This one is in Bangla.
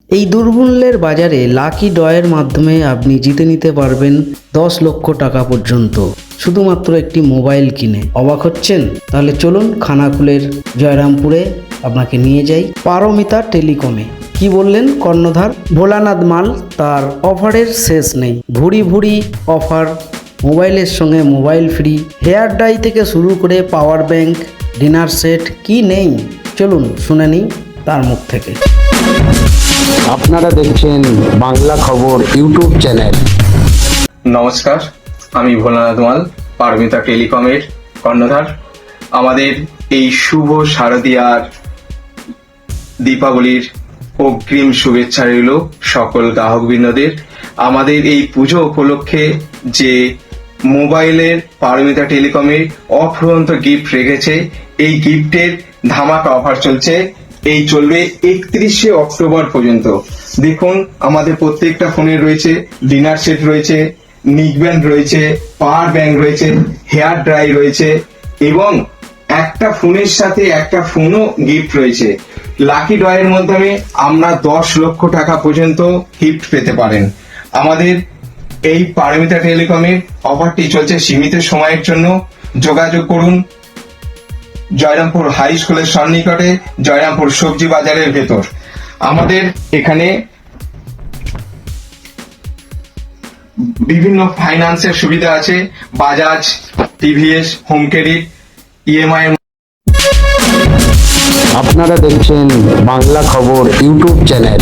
এই দুর্মূল্যের বাজারে লাকি ড্রয়ের মাধ্যমে আপনি জিতে নিতে পারবেন 10 লক্ষ টাকা পর্যন্ত শুধুমাত্র একটি মোবাইল কিনে। অবাক হচ্ছেন? তাহলে চলুন খানাকুলের জয়রামপুরে আপনাকে নিয়ে যাই পারমিতা টেলিকমে। কি বললেন কর্ণধার? ভোলানাথ মাল, তার অফারের শেষ নেই। ভুরি ভুরি অফার, মোবাইলের সঙ্গে মোবাইল ফ্রি, হেয়ার ডাই থেকে শুরু করে পাওয়ার ব্যাংক, ডিনার সেট, কি নেই চলুন শুনে নিই তার মুখ থেকে। আপনারা দেখছেন বাংলা খবর ইউটিউব চ্যানেল। নমস্কার, আমি ভোলানাথ মাল, পারমিতা টেলিকমের কর্ণধার। আমাদের এই শুভ শারদীয়ার দীপাবলির অগ্রিম শুভেচ্ছা রইল সকল গ্রাহকবৃন্দদের। আমাদের এই পুজো উপলক্ষে যে মোবাইলের পারমিতা টেলিকমের অফুরন্ত গিফট রেখেছে, এই গিফটের ধামাকা অফার চলছে। এই চলবে 31শে অক্টোবর পর্যন্ত। দেখুন, আমাদের প্রত্যেকটা ফোনে রয়েছে ডিনার সেট রয়েছে, নিক ব্যান্ড রয়েছে, পাওয়ার ব্যাংক রয়েছে, হেয়ার ড্রাই রয়েছে এবং একটা ফোনের সাথে একটা ফোনও গিফট রয়েছে। লাকি ড্রয়ের মাধ্যমে আমরা 10 লক্ষ টাকা পর্যন্ত গিফট পেতে পারেন। আমাদের এই পারমিতা টেলিকমের অফারটি চলছে সীমিত সময়ের জন্য। যোগাযোগ করুন জয়রামপুর হাই স্কুলের সন্নিকটে, জয়রামপুর সবজি বাজারের ভেতর। আমাদের এখানে বিভিন্ন ফাইন্যান্সের সুবিধা আছে, Bajaj, TVS, home credit, EMI. আপনারা দেখছেন বাংলা খবর ইউটিউব চ্যানেল।